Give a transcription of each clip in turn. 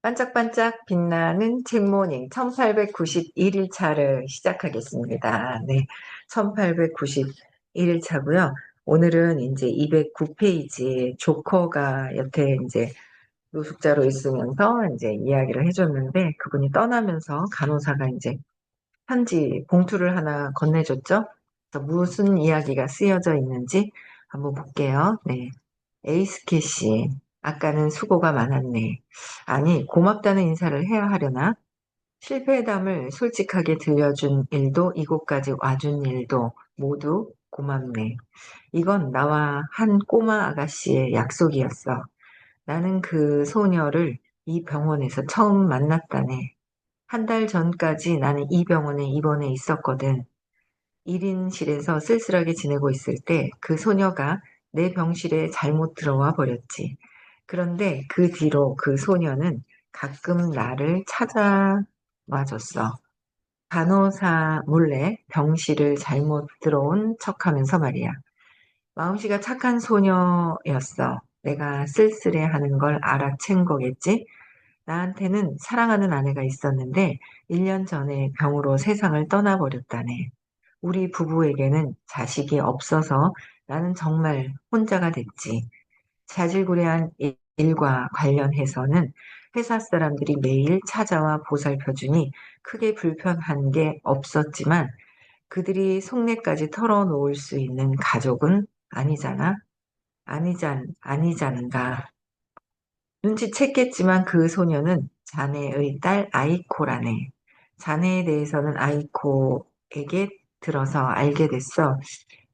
반짝반짝 빛나는 책모닝 1891일차를 시작하겠습니다. 네, 1891일차고요. 오늘은 이제 209페이지 조커가 여태 이제 노숙자로 있으면서 이제 이야기를 해줬는데 그분이 떠나면서 간호사가 이제 편지 봉투를 하나 건네줬죠. 그래서 무슨 이야기가 쓰여져 있는지 한번 볼게요. 네. 에이스케 씨, 아까는 수고가 많았네. 아니, 고맙다는 인사를 해야 하려나? 실패담을 솔직하게 들려준 일도 이곳까지 와준 일도 모두 고맙네. 이건 나와 한 꼬마 아가씨의 약속이었어. 나는 그 소녀를 이 병원에서 처음 만났다네. 한 달 전까지 나는 이 병원에 입원해 있었거든. 1인실에서 쓸쓸하게 지내고 있을 때 그 소녀가 내 병실에 잘못 들어와 버렸지. 그런데 그 뒤로 그 소녀는 가끔 나를 찾아와 줬어. 간호사 몰래 병실을 잘못 들어온 척하면서 말이야. 마음씨가 착한 소녀였어. 내가 쓸쓸해하는 걸 알아챈 거겠지? 나한테는 사랑하는 아내가 있었는데 1년 전에 병으로 세상을 떠나버렸다네. 우리 부부에게는 자식이 없어서 나는 정말 혼자가 됐지. 자질구레한 일과 관련해서는 회사 사람들이 매일 찾아와 보살펴주니 크게 불편한 게 없었지만 그들이 속내까지 털어놓을 수 있는 가족은 아니잖아. 아니잖은가. 눈치챘겠지만 그 소녀는 자네의 딸 아이코라네. 자네에 대해서는 아이코에게 들어서 알게 됐어.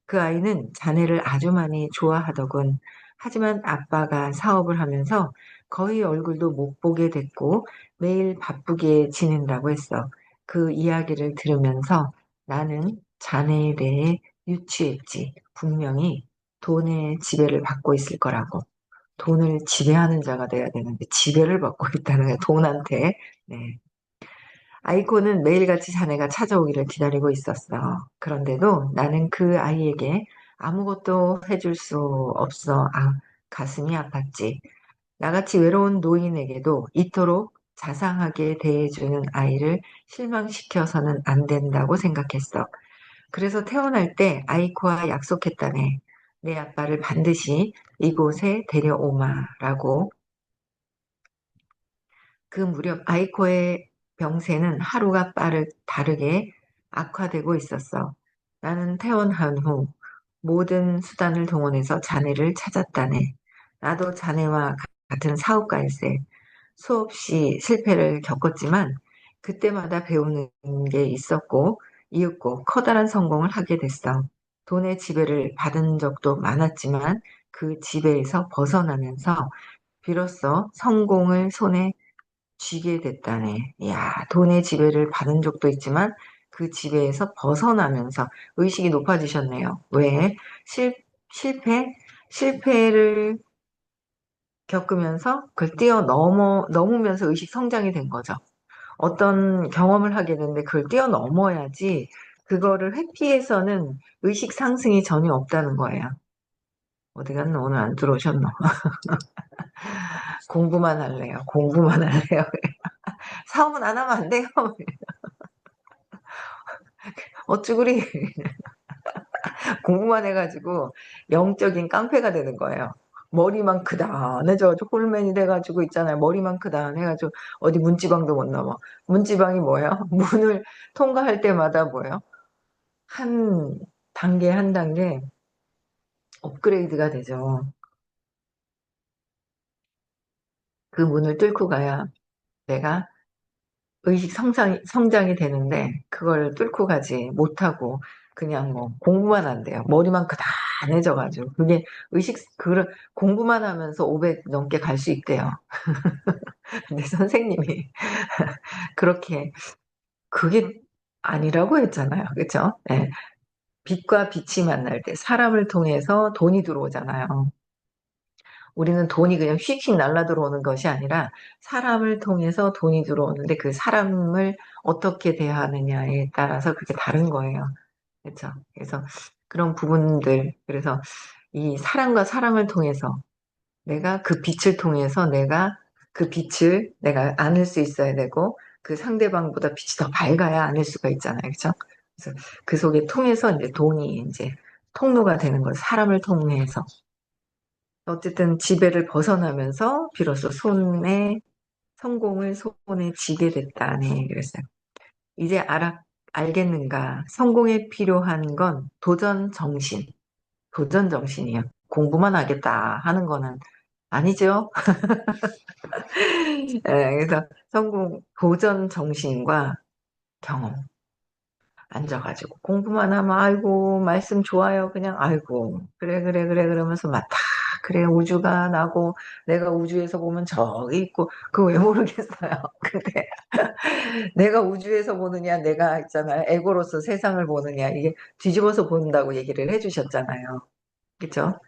그 아이는 자네를 아주 많이 좋아하더군. 하지만 아빠가 사업을 하면서 거의 얼굴도 못 보게 됐고 매일 바쁘게 지낸다고 했어. 그 이야기를 들으면서 나는 자네에 대해 유추했지. 분명히 돈의 지배를 받고 있을 거라고. 돈을 지배하는 자가 돼야 되는데 지배를 받고 있다는 거야, 돈한테. 네. 아이코는 매일같이 자네가 찾아오기를 기다리고 있었어. 그런데도 나는 그 아이에게 아무것도 해줄 수 없어. 가슴이 아팠지. 나같이 외로운 노인에게도 이토록 자상하게 대해주는 아이를 실망시켜서는 안 된다고 생각했어. 그래서 태어날 때 아이코와 약속했다네. 내 아빠를 반드시 이곳에 데려오마라고. 그 무렵 아이코의 병세는 하루가 다르게 악화되고 있었어. 나는 퇴원한 후 모든 수단을 동원해서 자네를 찾았다네. 나도 자네와 같은 사업가일세. 수없이 실패를 겪었지만 그때마다 배우는 게 있었고 이윽고 커다란 성공을 하게 됐어. 돈의 지배를 받은 적도 많았지만 그 지배에서 벗어나면서 비로소 성공을 손에 쥐게 됐다네. 야, 돈의 지배를 받은 적도 있지만 그 지배에서 벗어나면서 의식이 높아지셨네요. 왜? 실, 실패? 실패를 겪으면서 그걸 넘으면서 의식 성장이 된 거죠. 어떤 경험을 하게 되는데 그걸 뛰어넘어야지 그거를 회피해서는 의식 상승이 전혀 없다는 거예요. 어디 갔노? 오늘 안 들어오셨노? 공부만 할래요. 공부만 할래요. 사업은 안 하면 안 돼요. 어쭈구리. 공부만 해가지고 영적인 깡패가 되는 거예요. 머리만 크다해져가지고 홀맨이 돼가지고 있잖아요. 머리만 크다해가지고 어디 문지방도 못 넘어. 문지방이 뭐예요? 문을 통과할 때마다 뭐예요? 한 단계 한 단계 업그레이드가 되죠. 그 문을 뚫고 가야 내가 성장이 되는데 그걸 뚫고 가지 못하고 그냥 뭐 공부만 한대요. 머리만 크다해져가지고 그게 공부만 하면서 500 넘게 갈 수 있대요. 근데 선생님이 그렇게 그게 아니라고 했잖아요. 그렇죠? 네. 빛과 빛이 만날 때 사람을 통해서 돈이 들어오잖아요. 우리는 돈이 그냥 휙휙 날라 들어오는 것이 아니라 사람을 통해서 돈이 들어오는데 그 사람을 어떻게 대하느냐에 따라서 그게 다른 거예요. 그렇죠? 그래서 그런 부분들, 그래서 이 사람과 사람을 통해서 내가 그 빛을 통해서 내가 그 빛을 내가 안을 수 있어야 되고 그 상대방보다 빛이 더 밝아야 안을 수가 있잖아요. 그렇죠? 그래서 그 속에 통해서 이제 돈이 이제 통로가 되는 거예요. 사람을 통해서. 어쨌든 지배를 벗어나면서 비로소 손에 성공을 손에 쥐게 됐다네. 그랬어요. 이제 알겠는가? 성공에 필요한 건 도전 정신. 도전 정신이에요. 공부만 하겠다 하는 거는 아니죠. 그래서 도전 정신과 경험. 앉아가지고 공부만 하면 아이고 말씀 좋아요. 그냥 아이고 그래 그래 그래 그러면서 막 다 그래 우주가 나고 내가 우주에서 보면 저기 있고 그거 왜 모르겠어요. 근데 내가 우주에서 보느냐 내가 있잖아요. 에고로서 세상을 보느냐 이게 뒤집어서 본다고 얘기를 해주셨잖아요. 그쵸?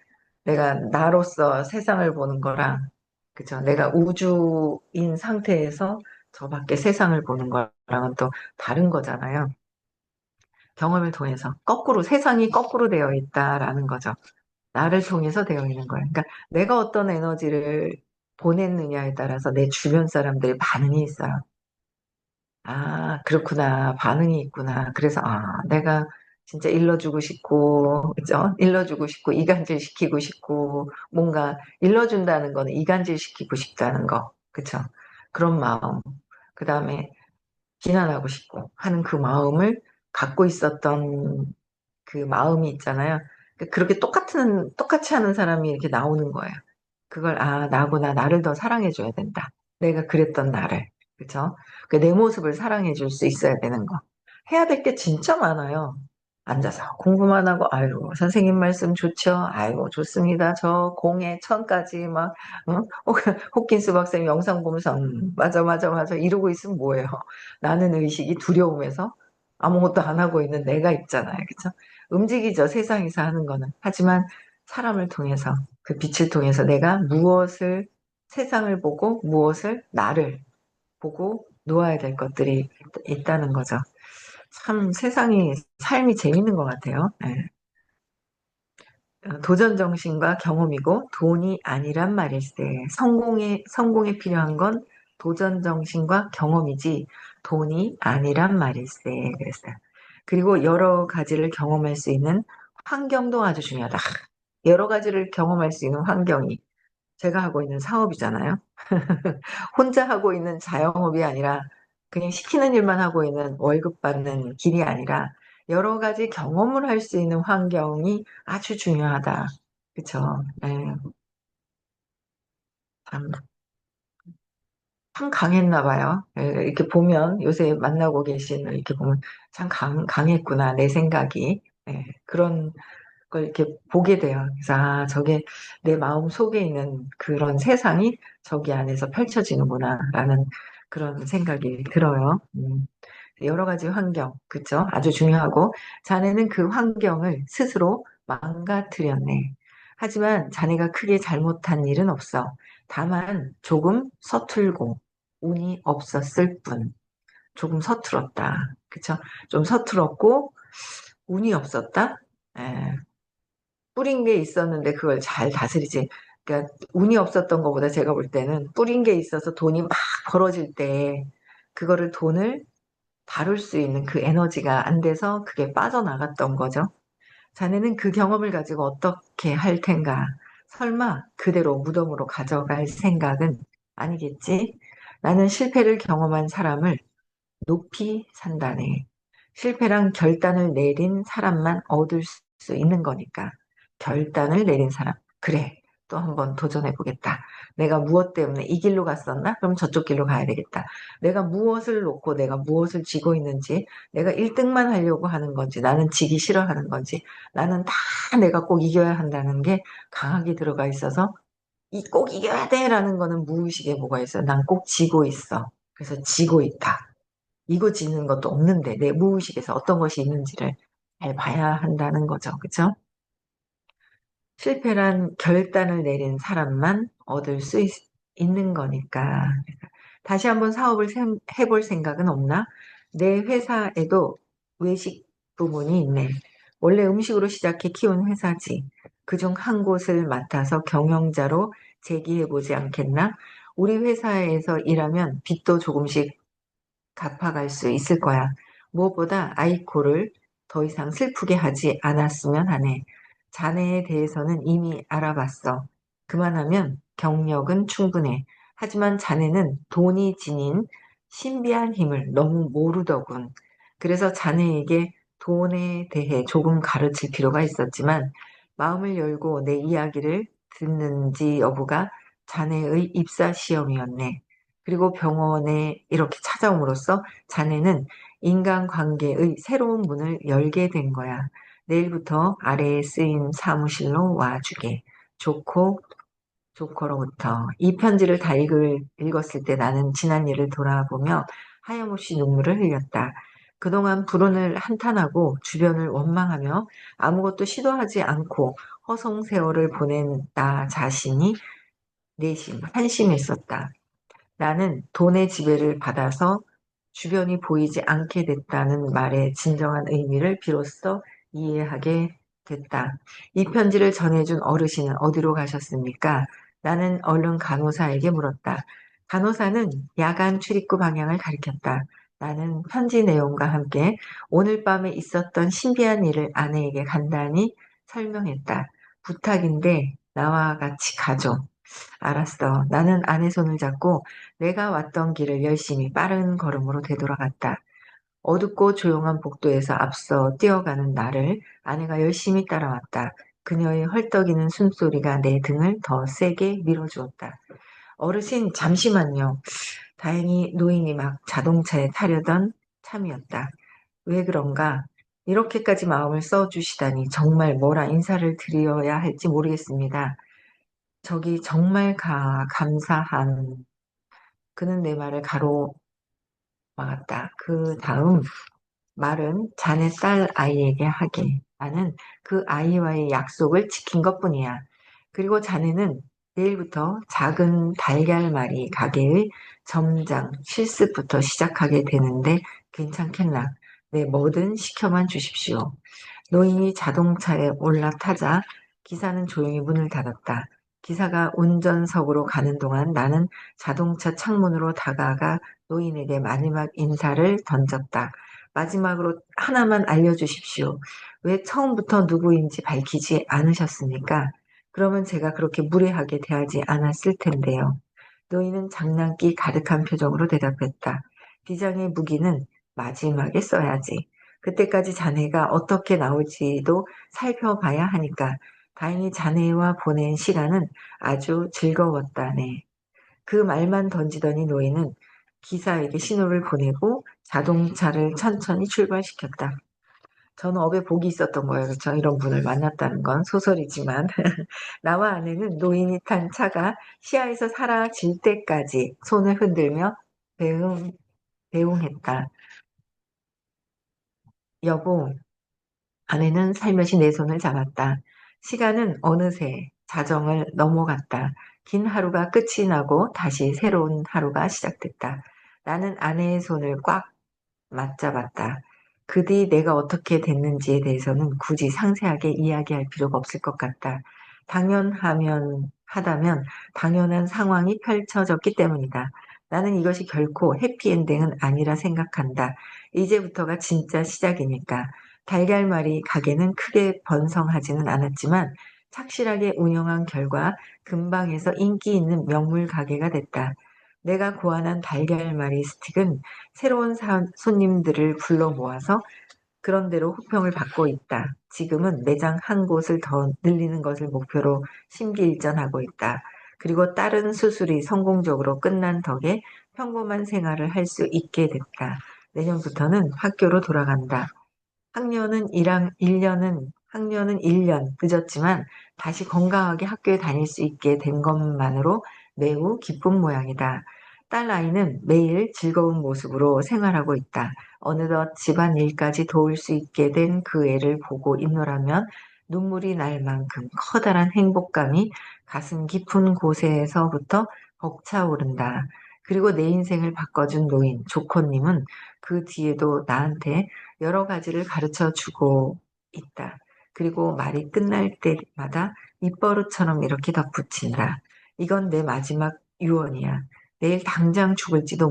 내가 나로서 세상을 보는 거랑 그쵸? 내가 우주인 상태에서 저 밖에 세상을 보는 거랑은 또 다른 거잖아요. 경험을 통해서 거꾸로 세상이 거꾸로 되어 있다라는 거죠. 나를 통해서 되어 있는 거예요. 그러니까 내가 어떤 에너지를 보냈느냐에 따라서 내 주변 사람들의 반응이 있어요. 아, 그렇구나. 반응이 있구나. 그래서 내가 진짜 일러주고 싶고, 그죠? 일러주고 싶고, 이간질 시키고 싶고, 뭔가 일러준다는 거는 이간질 시키고 싶다는 거. 그쵸? 그런 마음. 그 다음에 비난하고 싶고 하는 그 마음을 갖고 있었던 그 마음이 있잖아요. 그렇게 똑같이 하는 사람이 이렇게 나오는 거예요. 그걸, 나구나. 나를 더 사랑해줘야 된다. 내가 그랬던 나를. 그쵸? 내 모습을 사랑해줄 수 있어야 되는 거. 해야 될 게 진짜 많아요. 앉아서 공부만 하고, 아이고, 선생님 말씀 좋죠? 아이고, 좋습니다. 저 공에 천까지 막, 어? 호킨스 박사님 영상 보면서, 맞아, 맞아, 맞아. 이러고 있으면 뭐예요? 나는 의식이 두려움에서 아무것도 안 하고 있는 내가 있잖아요. 그쵸? 움직이죠. 세상에서 하는 거는. 하지만 사람을 통해서, 그 빛을 통해서 내가 무엇을, 세상을 보고 무엇을, 나를 보고 놓아야 될 것들이 있다는 거죠. 참 세상이, 삶이 재밌는 것 같아요. 네. 도전 정신과 경험이고 돈이 아니란 말일세. 성공에 필요한 건 도전 정신과 경험이지 돈이 아니란 말일세. 그랬어요. 그리고 여러 가지를 경험할 수 있는 환경도 아주 중요하다. 여러 가지를 경험할 수 있는 환경이 제가 하고 있는 사업이잖아요. 혼자 하고 있는 자영업이 아니라 그냥 시키는 일만 하고 있는 월급 받는 길이 아니라 여러 가지 경험을 할 수 있는 환경이 아주 중요하다. 그쵸? 네, 참, 참 강했나 봐요. 이렇게 보면 요새 만나고 계신 이렇게 보면 참 강했구나 내 생각이. 그런 걸 이렇게 보게 돼요. 그래서 저게 내 마음 속에 있는 그런 세상이 저기 안에서 펼쳐지는구나라는 그런 생각이 들어요. 여러 가지 환경, 그쵸? 아주 중요하고 자네는 그 환경을 스스로 망가뜨렸네. 하지만 자네가 크게 잘못한 일은 없어. 다만 조금 서툴고 운이 없었을 뿐. 조금 서툴었다. 그쵸? 좀 서툴었고 운이 없었다. 예. 뿌린 게 있었는데 그걸 잘 다스리지. 그러니까 운이 없었던 것보다 제가 볼 때는 뿌린 게 있어서 돈이 막 벌어질 때 그거를 돈을 다룰 수 있는 그 에너지가 안 돼서 그게 빠져나갔던 거죠. 자네는 그 경험을 가지고 어떻게 할 텐가? 설마 그대로 무덤으로 가져갈 생각은 아니겠지? 나는 실패를 경험한 사람을 높이 산다네. 실패랑 결단을 내린 사람만 얻을 수 있는 거니까. 결단을 내린 사람. 그래. 또 한번 도전해 보겠다. 내가 무엇 때문에 이 길로 갔었나? 그럼 저쪽 길로 가야 되겠다. 내가 무엇을 놓고 내가 무엇을 쥐고 있는지, 내가 1등만 하려고 하는 건지, 나는 지기 싫어하는 건지, 나는 다 내가 꼭 이겨야 한다는 게 강하게 들어가 있어서, 꼭 이겨야 돼라는 거는 무의식에 뭐가 있어요. 난 꼭 지고 있어. 그래서 지고 있다. 이고지는 것도 없는데 내 무의식에서 어떤 것이 있는지를 잘 봐야 한다는 거죠. 그쵸? 실패란 결단을 내린 사람만 얻을 수 있는 거니까. 다시 한번 사업을 해볼 생각은 없나? 내 회사에도 외식 부문이 있네. 원래 음식으로 시작해 키운 회사지. 그중 한 곳을 맡아서 경영자로 제기해보지 않겠나? 우리 회사에서 일하면 빚도 조금씩 갚아갈 수 있을 거야. 무엇보다 아이코를 더 이상 슬프게 하지 않았으면 하네. 자네에 대해서는 이미 알아봤어. 그만하면 경력은 충분해. 하지만 자네는 돈이 지닌 신비한 힘을 너무 모르더군. 그래서 자네에게 돈에 대해 조금 가르칠 필요가 있었지만 마음을 열고 내 이야기를 듣는지 여부가 자네의 입사 시험이었네. 그리고 병원에 이렇게 찾아옴으로써 자네는 인간관계의 새로운 문을 열게 된 거야. 내일부터 아래에 쓰인 사무실로 와주게. 좋고, 조커로부터. 이 편지를 다 읽었을 때 나는 지난 일을 돌아보며 하염없이 눈물을 흘렸다. 그동안 불운을 한탄하고 주변을 원망하며 아무것도 시도하지 않고 허송세월을 보낸 나 자신이 한심했었다. 나는 돈의 지배를 받아서 주변이 보이지 않게 됐다는 말의 진정한 의미를 비로소 이해하게 됐다. 이 편지를 전해준 어르신은 어디로 가셨습니까? 나는 얼른 간호사에게 물었다. 간호사는 야간 출입구 방향을 가리켰다. 나는 편지 내용과 함께 오늘 밤에 있었던 신비한 일을 아내에게 간단히 설명했다. 부탁인데 나와 같이 가죠. 알았어. 나는 아내 손을 잡고 내가 왔던 길을 열심히 빠른 걸음으로 되돌아갔다. 어둡고 조용한 복도에서 앞서 뛰어가는 나를 아내가 열심히 따라왔다. 그녀의 헐떡이는 숨소리가 내 등을 더 세게 밀어주었다. 어르신, 잠시만요. 다행히 노인이 막 자동차에 타려던 참이었다. 왜 그런가? 이렇게까지 마음을 써주시다니 정말 뭐라 인사를 드려야 할지 모르겠습니다. 저기 정말 감사한 그는 내 말을 가로막았다. 그 다음 말은 자네 딸 아이에게 하게. 나는 그 아이와의 약속을 지킨 것뿐이야. 그리고 자네는 내일부터 작은 달걀말이 가게의 점장 실습부터 시작하게 되는데 괜찮겠나? 네, 뭐든 시켜만 주십시오. 노인이 자동차에 올라타자 기사는 조용히 문을 닫았다. 기사가 운전석으로 가는 동안 나는 자동차 창문으로 다가가 노인에게 마지막 인사를 던졌다. 마지막으로 하나만 알려주십시오. 왜 처음부터 누구인지 밝히지 않으셨습니까? 그러면 제가 그렇게 무례하게 대하지 않았을 텐데요. 노인은 장난기 가득한 표정으로 대답했다. 비장의 무기는 마지막에 써야지. 그때까지 자네가 어떻게 나올지도 살펴봐야 하니까 다행히 자네와 보낸 시간은 아주 즐거웠다네. 그 말만 던지더니 노인은 기사에게 신호를 보내고 자동차를 천천히 출발시켰다. 저는 업에 복이 있었던 거예요. 그렇죠? 이런 분을 만났다는 건 소설이지만 나와 아내는 노인이 탄 차가 시야에서 사라질 때까지 손을 흔들며 배웅, 배웅했다. 여보, 아내는 살며시 내 손을 잡았다. 시간은 어느새 자정을 넘어갔다. 긴 하루가 끝이 나고 다시 새로운 하루가 시작됐다. 나는 아내의 손을 꽉 맞잡았다. 그 뒤 내가 어떻게 됐는지에 대해서는 굳이 상세하게 이야기할 필요가 없을 것 같다. 하다면 당연한 상황이 펼쳐졌기 때문이다. 나는 이것이 결코 해피엔딩은 아니라 생각한다. 이제부터가 진짜 시작이니까. 달걀말이 가게는 크게 번성하지는 않았지만 착실하게 운영한 결과 근방에서 인기 있는 명물 가게가 됐다. 내가 고안한 달걀말이 스틱은 새로운 손님들을 불러 모아서 그런대로 호평을 받고 있다. 지금은 매장 한 곳을 더 늘리는 것을 목표로 심기일전하고 있다. 그리고 다른 수술이 성공적으로 끝난 덕에 평범한 생활을 할 수 있게 됐다. 내년부터는 학교로 돌아간다. 학년은 1년 늦었지만 다시 건강하게 학교에 다닐 수 있게 된 것만으로 매우 기쁜 모양이다. 딸 아이는 매일 즐거운 모습으로 생활하고 있다. 어느덧 집안 일까지 도울 수 있게 된 그 애를 보고 있노라면 눈물이 날 만큼 커다란 행복감이 가슴 깊은 곳에서부터 벅차오른다. 그리고 내 인생을 바꿔준 노인 조코님은 그 뒤에도 나한테 여러 가지를 가르쳐 주고 있다. 그리고 말이 끝날 때마다 입버릇처럼 이렇게 덧붙인다. 이건 내 마지막 유언이야. 내일 당장 죽을지도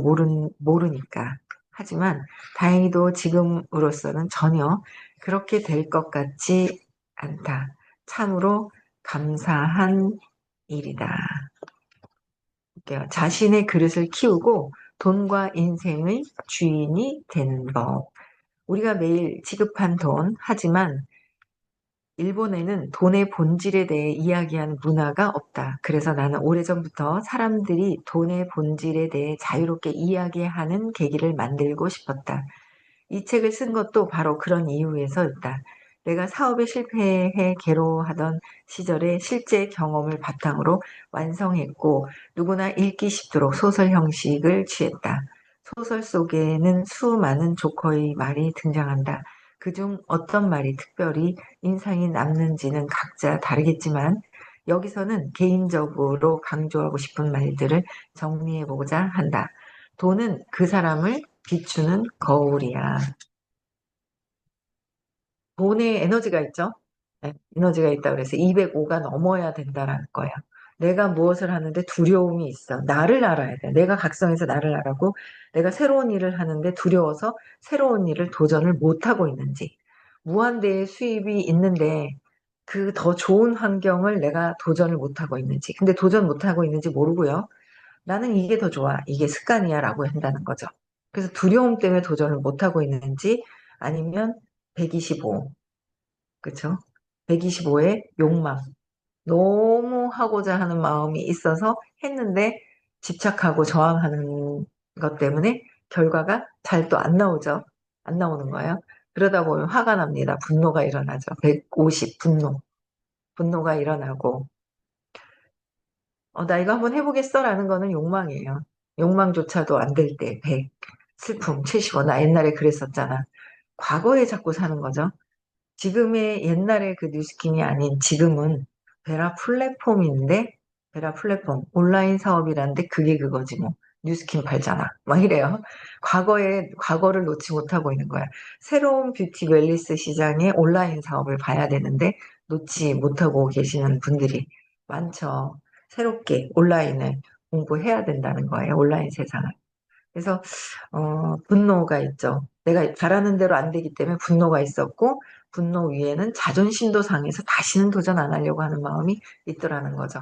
모르니까. 하지만 다행히도 지금으로서는 전혀 그렇게 될 것 같지 않다. 참으로 감사한 일이다. 볼게요. 자신의 그릇을 키우고 돈과 인생의 주인이 되는 법. 우리가 매일 지급한 돈, 하지만 일본에는 돈의 본질에 대해 이야기하는 문화가 없다. 그래서 나는 오래전부터 사람들이 돈의 본질에 대해 자유롭게 이야기하는 계기를 만들고 싶었다. 이 책을 쓴 것도 바로 그런 이유에서였다. 내가 사업에 실패해 괴로워하던 시절의 실제 경험을 바탕으로 완성했고 누구나 읽기 쉽도록 소설 형식을 취했다. 소설 속에는 수많은 조커의 말이 등장한다. 그중 어떤 말이 특별히 인상이 남는지는 각자 다르겠지만 여기서는 개인적으로 강조하고 싶은 말들을 정리해보고자 한다. 돈은 그 사람을 비추는 거울이야. 돈에 에너지가 있죠? 네, 에너지가 있다 그래서 205가 넘어야 된다라는 거예요. 내가 무엇을 하는데 두려움이 있어. 나를 알아야 돼. 내가 각성해서 나를 알아고 내가 새로운 일을 하는데 두려워서 새로운 일을 도전을 못하고 있는지. 무한대의 수입이 있는데 그 더 좋은 환경을 내가 도전을 못하고 있는지. 근데 도전 못하고 있는지 모르고요. 나는 이게 더 좋아. 이게 습관이야 라고 한다는 거죠. 그래서 두려움 때문에 도전을 못하고 있는지 아니면 125, 그쵸? 125의 욕망. 너무 하고자 하는 마음이 있어서 했는데 집착하고 저항하는 것 때문에 결과가 잘 또 안 나오죠. 안 나오는 거예요. 그러다 보면 화가 납니다. 분노가 일어나죠. 150, 분노. 분노가 일어나고 나 이거 한번 해보겠어? 라는 거는 욕망이에요. 욕망조차도 안 될 때, 100. 슬픔, 75. 나 옛날에 그랬었잖아. 과거에 자꾸 사는 거죠. 지금의 옛날의 그 뉴스킨이 아닌 지금은 베라 플랫폼인데, 베라 플랫폼, 온라인 사업이라는데 그게 그거지 뭐. 뉴스킨 팔잖아. 막 이래요. 과거를 놓지 못하고 있는 거야. 새로운 뷰티 웰리스 시장의 온라인 사업을 봐야 되는데, 놓지 못하고 계시는 분들이 많죠. 새롭게 온라인을 공부해야 된다는 거예요. 온라인 세상을. 그래서 분노가 있죠. 내가 바라는 대로 안 되기 때문에 분노가 있었고 분노 위에는 자존심도 상해서 다시는 도전 안 하려고 하는 마음이 있더라는 거죠.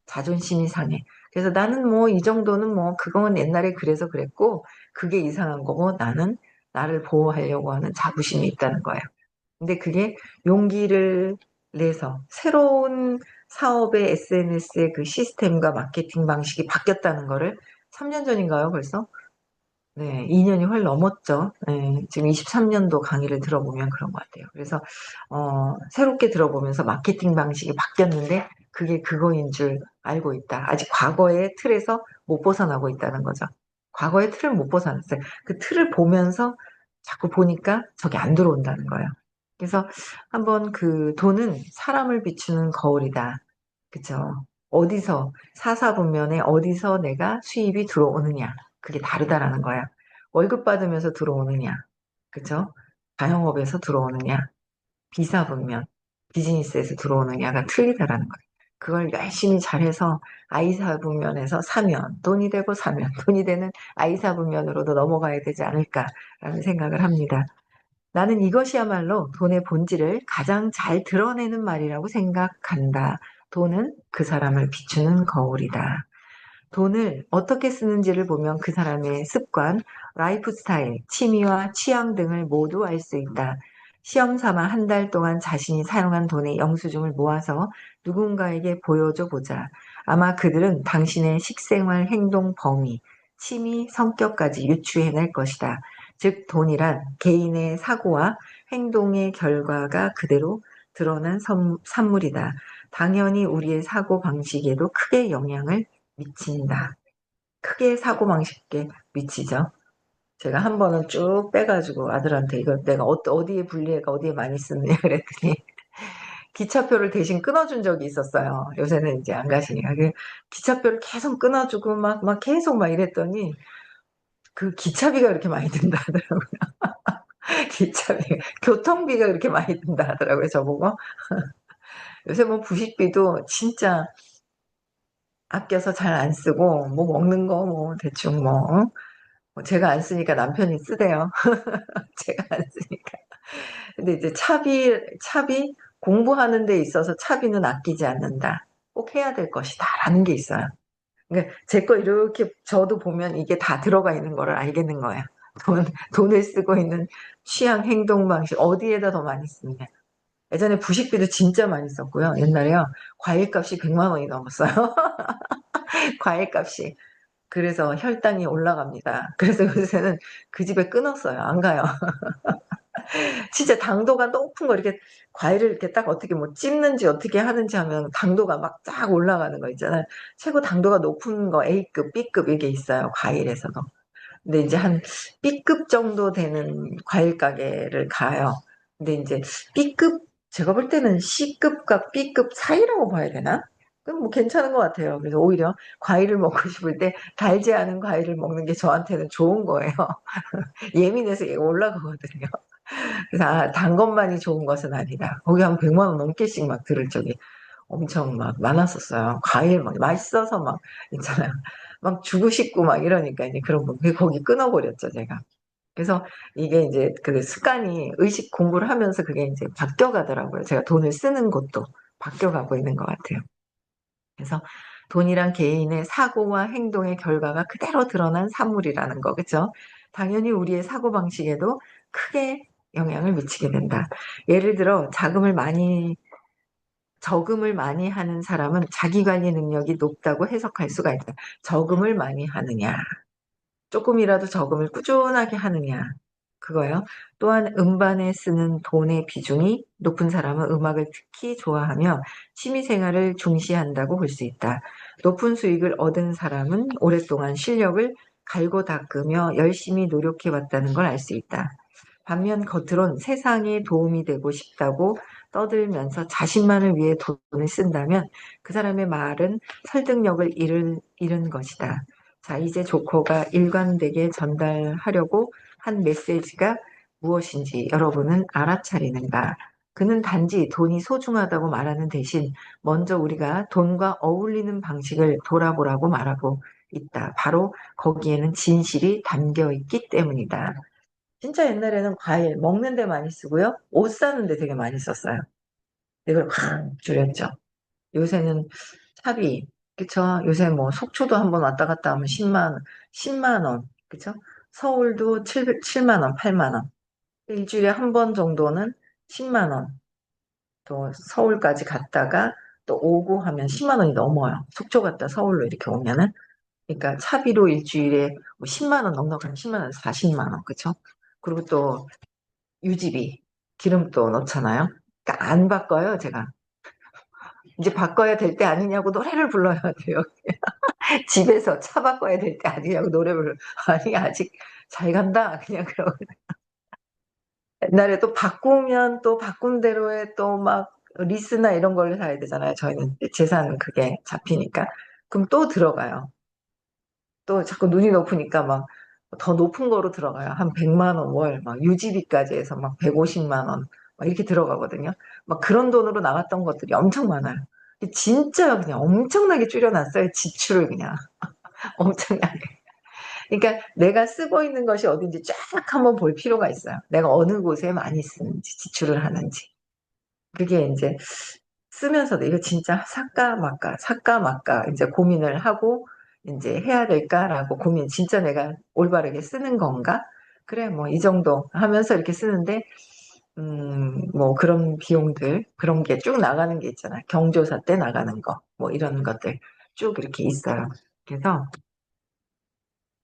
자존심이 상해. 그래서 나는 뭐 이 정도는 뭐 그건 옛날에 그래서 그랬고 그게 이상한 거고 나는 나를 보호하려고 하는 자부심이 있다는 거예요. 근데 그게 용기를 내서 새로운 사업의 SNS의 그 시스템과 마케팅 방식이 바뀌었다는 거를 3년 전인가요, 벌써? 네, 2년이 훨 넘었죠. 네, 지금 23년도 강의를 들어보면 그런 것 같아요. 그래서, 새롭게 들어보면서 마케팅 방식이 바뀌었는데, 그게 그거인 줄 알고 있다. 아직 과거의 틀에서 못 벗어나고 있다는 거죠. 과거의 틀을 못 벗어났어요. 그 틀을 보면서 자꾸 보니까 저게 안 들어온다는 거예요. 그래서 한번 그 돈은 사람을 비추는 거울이다. 그죠? 어디서, 사사분면에 어디서 내가 수입이 들어오느냐. 그게 다르다라는 거야. 월급 받으면서 들어오느냐, 그죠? 자영업에서 들어오느냐, 비사분면, 비즈니스에서 들어오느냐가 틀리다라는 거예요. 그걸 열심히 잘해서 아이사분면에서 사면, 돈이 되고 사면, 돈이 되는 아이사분면으로도 넘어가야 되지 않을까라는 생각을 합니다. 나는 이것이야말로 돈의 본질을 가장 잘 드러내는 말이라고 생각한다. 돈은 그 사람을 비추는 거울이다. 돈을 어떻게 쓰는지를 보면 그 사람의 습관, 라이프 스타일, 취미와 취향 등을 모두 알 수 있다. 시험 삼아 한 달 동안 자신이 사용한 돈의 영수증을 모아서 누군가에게 보여줘 보자. 아마 그들은 당신의 식생활 행동 범위, 취미, 성격까지 유추해낼 것이다. 즉, 돈이란 개인의 사고와 행동의 결과가 그대로 드러난 산물이다. 당연히 우리의 사고 방식에도 크게 영향을 미친다. 크게 사고방식에 미치죠. 제가 한 번은 쭉 빼가지고 아들한테 이걸 내가 어디에 분리해가 어디에 많이 쓰느냐 그랬더니 기차표를 대신 끊어준 적이 있었어요. 요새는 이제 안 가시니까. 기차표를 계속 끊어주고 막 계속 막 이랬더니 그 기차비가 그렇게 많이 든다 하더라고요. 교통비가 그렇게 많이 든다 하더라고요. 저보고. 요새 뭐 부식비도 진짜 아껴서 잘 안 쓰고, 뭐 먹는 거, 뭐 대충 뭐, 뭐 제가 안 쓰니까 남편이 쓰대요. 제가 안 쓰니까. 근데 이제 차비 공부하는 데 있어서 차비는 아끼지 않는다. 꼭 해야 될 것이다. 라는 게 있어요. 그러니까 제 거 이렇게 저도 보면 이게 다 들어가 있는 거를 알겠는 거예요. 돈, 돈을 쓰고 있는 취향, 행동 방식, 어디에다 더 많이 쓰느냐. 예전에 부식비도 진짜 많이 썼고요. 옛날에요. 과일값이 100만 원이 넘었어요. 과일값이. 그래서 혈당이 올라갑니다. 그래서 요새는 그 집에 끊었어요. 안 가요. 진짜 당도가 높은 거 이렇게 과일을 이렇게 딱 어떻게 뭐 찝는지 어떻게 하는지 하면 당도가 막 쫙 올라가는 거 있잖아요. 최고 당도가 높은 거 A급, B급 이게 있어요. 과일에서도. 근데 이제 한 B급 정도 되는 과일 가게를 가요. 근데 이제 B급, 제가 볼 때는 C급과 B급 사이라고 봐야 되나? 그럼 뭐 괜찮은 것 같아요. 그래서 오히려 과일을 먹고 싶을 때 달지 않은 과일을 먹는 게 저한테는 좋은 거예요. 예민해서 얘가 올라가거든요. 그래서 단 것만이 좋은 것은 아니다. 거기 한 100만 원 넘게씩 막 들을 적이 엄청 막 많았었어요. 과일 막 맛있어서 막 있잖아요. 막 주고 싶고 막 이러니까 이제 그런 거. 거기 끊어버렸죠, 제가. 그래서 이게 이제 그 습관이 의식 공부를 하면서 그게 이제 바뀌어가더라고요. 제가 돈을 쓰는 것도 바뀌어가고 있는 것 같아요. 그래서 돈이란 개인의 사고와 행동의 결과가 그대로 드러난 산물이라는 거, 그죠? 당연히 우리의 사고방식에도 크게 영향을 미치게 된다. 예를 들어, 저금을 많이 하는 사람은 자기관리 능력이 높다고 해석할 수가 있다. 저금을 많이 하느냐, 조금이라도 저금을 꾸준하게 하느냐, 그거요. 또한 음반에 쓰는 돈의 비중이 높은 사람은 음악을 특히 좋아하며 취미생활을 중시한다고 볼 수 있다. 높은 수익을 얻은 사람은 오랫동안 실력을 갈고 닦으며 열심히 노력해왔다는 걸 알 수 있다. 반면 겉으론 세상에 도움이 되고 싶다고 떠들면서 자신만을 위해 돈을 쓴다면 그 사람의 말은 설득력을 잃은 것이다. 자, 이제 조커가 일관되게 전달하려고 한 메시지가 무엇인지 여러분은 알아차리는가? 그는 단지 돈이 소중하다고 말하는 대신 먼저 우리가 돈과 어울리는 방식을 돌아보라고 말하고 있다. 바로 거기에는 진실이 담겨 있기 때문이다. 진짜 옛날에는 과일 먹는 데 많이 쓰고요. 옷 사는 데 되게 많이 썼어요. 이걸 확 줄였죠. 요새는 차비, 그쵸? 요새 뭐 속초도 한번 왔다 갔다 하면 10만 원, 그쵸? 서울도 7만 원, 8만 원. 일주일에 한 번 정도는 10만 원. 또 서울까지 갔다가 또 오고 하면 10만 원이 넘어요. 속초 갔다 서울로 이렇게 오면은. 그러니까 차비로 일주일에 뭐 10만 원 넉넉하면 10만 원, 40만 원, 그쵸? 그리고 또 유지비, 기름도 넣잖아요. 그러니까 안 바꿔요, 제가. 이제 바꿔야 될 때 아니냐고 노래를 불러야 돼요. 집에서 차 바꿔야 될 때 아니냐고 노래를 아니 아직 잘 간다 그냥 그러고 옛날에 또 바꾸면 또 바꾼 대로의 또 막 리스나 이런 걸 사야 되잖아요. 저희는 재산 그게 잡히니까 그럼 또 들어가요. 또 자꾸 눈이 높으니까 막 더 높은 거로 들어가요. 한 100만 원 월, 막 유지비까지 해서 막 150만 원, 막 이렇게 들어가거든요. 막 그런 돈으로 나갔던 것들이 엄청 많아요. 진짜 그냥 엄청나게 줄여놨어요. 지출을 그냥 엄청나게. 그러니까 내가 쓰고 있는 것이 어딘지 쫙 한번 볼 필요가 있어요. 내가 어느 곳에 많이 쓰는지, 지출을 하는지. 그게 이제 쓰면서도 이거 진짜 살까 말까 이제 고민을 하고 이제 해야 될까라고 고민, 진짜 내가 올바르게 쓰는 건가? 그래, 뭐 이 정도 하면서 이렇게 쓰는데, 뭐 그런 비용들, 그런 게 쭉 나가는 게 있잖아요. 경조사 때 나가는 거, 뭐 이런 것들 쭉 이렇게 있어요. 그래서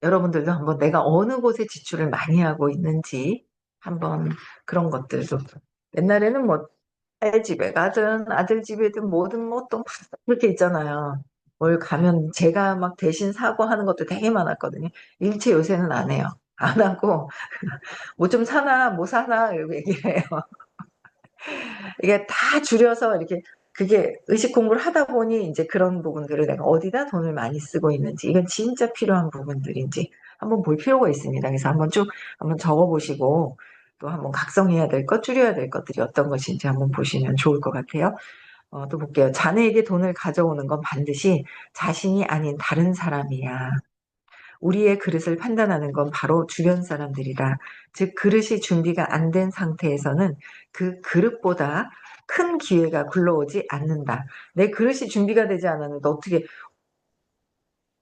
여러분들도 한번 내가 어느 곳에 지출을 많이 하고 있는지 한번 그런 것들도 옛날에는 뭐 딸 집에 가든 아들 집에든 뭐든 뭐 또 그렇게 있잖아요. 뭘 가면 제가 막 대신 사고 하는 것도 되게 많았거든요. 일체 요새는 안 해요. 안 하고 뭐 좀 사나 뭐 사나 이러고 얘기를 해요. 이게 다 줄여서 이렇게 그게 의식 공부를 하다 보니 이제 그런 부분들을 내가 어디다 돈을 많이 쓰고 있는지 이건 진짜 필요한 부분들인지 한번 볼 필요가 있습니다. 그래서 한번 쭉 한번 적어보시고 또 한번 각성해야 될 것, 줄여야 될 것들이 어떤 것인지 한번 보시면 좋을 것 같아요. 또 볼게요. 자네에게 돈을 가져오는 건 반드시 자신이 아닌 다른 사람이야. 우리의 그릇을 판단하는 건 바로 주변 사람들이다. 즉, 그릇이 준비가 안 된 상태에서는 그 그릇보다 큰 기회가 굴러오지 않는다. 내 그릇이 준비가 되지 않았는데 어떻게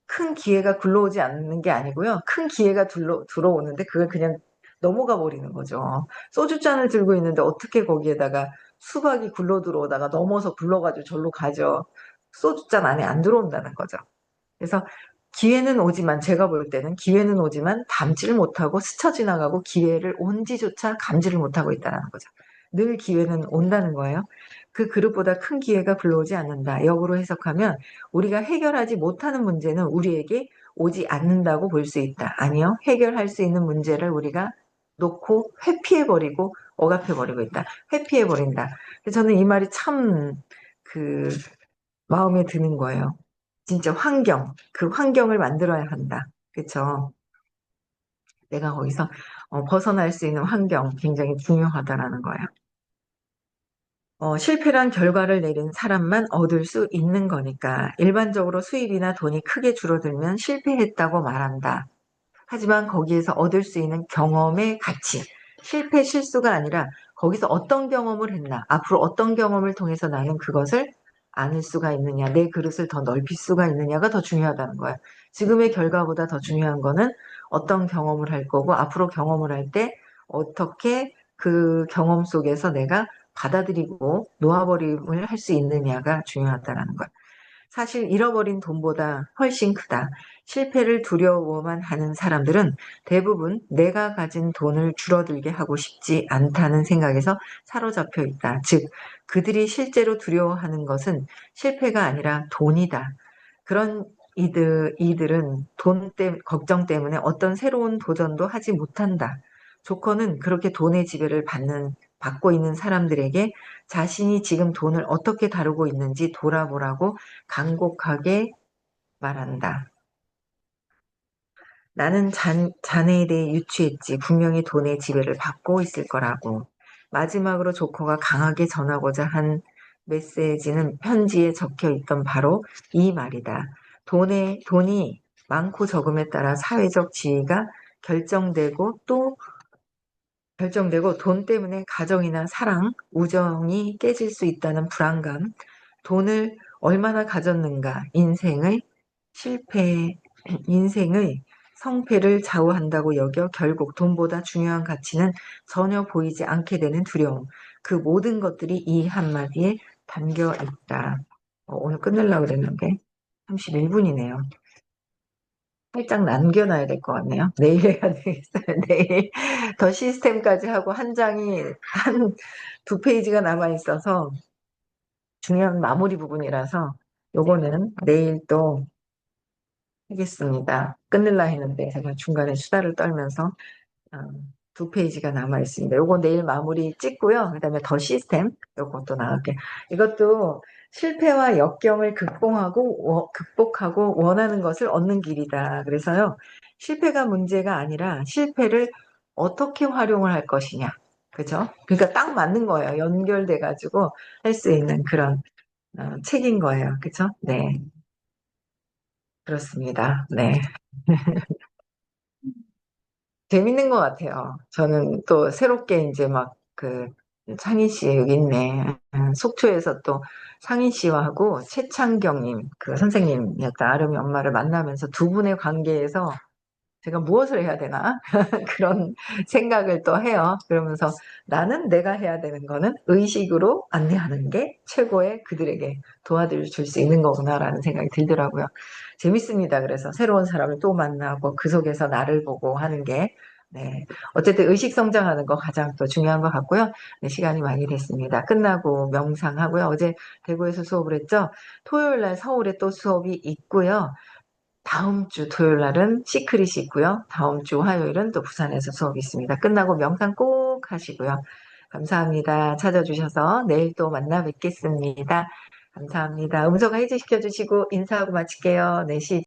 큰 기회가 굴러오지 않는 게 아니고요. 큰 기회가 들어오는데 그걸 그냥 넘어가 버리는 거죠. 소주잔을 들고 있는데 어떻게 거기에다가 수박이 굴러 들어오다가 넘어서 굴러가지고 절로 가죠. 소주잔 안에 안 들어온다는 거죠. 그래서 기회는 오지만 제가 볼 때는 기회는 오지만 담지를 못하고 스쳐 지나가고 기회를 온지조차 감지를 못하고 있다는 거죠. 늘 기회는 온다는 거예요. 그 그릇보다 큰 기회가 불러오지 않는다. 역으로 해석하면 우리가 해결하지 못하는 문제는 우리에게 오지 않는다고 볼 수 있다. 아니요. 해결할 수 있는 문제를 우리가 놓고 회피해버리고 억압해버리고 있다. 회피해버린다. 저는 이 말이 참 그 마음에 드는 거예요. 진짜 그 환경을 만들어야 한다. 그쵸? 내가 거기서 벗어날 수 있는 환경 굉장히 중요하다라는 거예요. 실패란 결과를 내린 사람만 얻을 수 있는 거니까 일반적으로 수입이나 돈이 크게 줄어들면 실패했다고 말한다. 하지만 거기에서 얻을 수 있는 경험의 가치, 실패, 실수가 아니라 거기서 어떤 경험을 했나, 앞으로 어떤 경험을 통해서 나는 그것을 아는 수가 있느냐, 내 그릇을 더 넓힐 수가 있느냐가 더 중요하다는 거야. 지금의 결과보다 더 중요한 거는 어떤 경험을 할 거고, 앞으로 경험을 할 때 어떻게 그 경험 속에서 내가 받아들이고 놓아버림을 할 수 있느냐가 중요하다는 거야. 사실 잃어버린 돈보다 훨씬 크다. 실패를 두려워만 하는 사람들은 대부분 내가 가진 돈을 줄어들게 하고 싶지 않다는 생각에서 사로잡혀 있다. 즉, 그들이 실제로 두려워하는 것은 실패가 아니라 돈이다. 그런 이들은 걱정 때문에 어떤 새로운 도전도 하지 못한다. 조커는 그렇게 돈의 지배를 받고 있는 사람들에게 자신이 지금 돈을 어떻게 다루고 있는지 돌아보라고 간곡하게 말한다. 나는 자네에 대해 유추했지. 분명히 돈의 지배를 받고 있을 거라고. 마지막으로 조커가 강하게 전하고자 한 편지에 적혀 있던 바로 이 말이다. 돈이 많고 적음에 따라 사회적 지위가 결정되고 또 결정되고 돈 때문에 가정이나 사랑, 우정이 깨질 수 있다는 불안감, 돈을 얼마나 가졌는가, 실패, 인생의 성패를 좌우한다고 여겨 결국 돈보다 중요한 가치는 전혀 보이지 않게 되는 두려움. 그 모든 것들이 이 한마디에 담겨 있다. 오늘 끝내려고 그랬는데 31분이네요. 살짝 남겨놔야 될 것 같네요. 내일 해야 되겠어요. 내일 더 시스템까지 하고 한 장이 한 두 페이지가 남아 있어서 중요한 마무리 부분이라서 요거는 내일 또 하겠습니다. 끝낼라 했는데 제가 중간에 수다를 떨면서 어, 두 페이지가 남아 있습니다. 요거 내일 마무리 찍고요. 그다음에 더 시스템 요것도 나갈게요. 이것도 실패와 역경을 극복하고 원하는 것을 얻는 길이다. 그래서요. 실패가 문제가 아니라 실패를 어떻게 활용을 할 것이냐. 그죠? 그러니까 딱 맞는 거예요. 연결돼 가지고 할 수 있는 그런 책인 거예요. 그죠? 네. 그렇습니다. 네. 재밌는 것 같아요. 저는 또 새롭게 이제 막 상희 씨 여기 있네. 속초에서 또 상희 씨와 하고 최창경님 그 선생님이었다. 아름이 엄마를 만나면서 두 분의 관계에서 제가 무엇을 해야 되나 그런 생각을 또 해요. 그러면서 나는 내가 해야 되는 거는 의식으로 안내하는 게 최고의 그들에게 도와줄 수 있는 거구나라는 생각이 들더라고요. 재밌습니다. 그래서 새로운 사람을 또 만나고 그 속에서 나를 보고 하는 게 네. 어쨌든 의식 성장하는 거 가장 또 중요한 것 같고요. 네, 시간이 많이 됐습니다. 끝나고 명상하고요. 어제 대구에서 수업을 했죠. 토요일 날 서울에 또 수업이 있고요. 다음 주 토요일 날은 시크릿이 있고요. 다음 주 화요일은 또 부산에서 수업이 있습니다. 끝나고 명상 꼭 하시고요. 감사합니다. 찾아주셔서 내일 또 만나 뵙겠습니다. 감사합니다. 음성 해제시켜 주시고 인사하고 마칠게요. 4시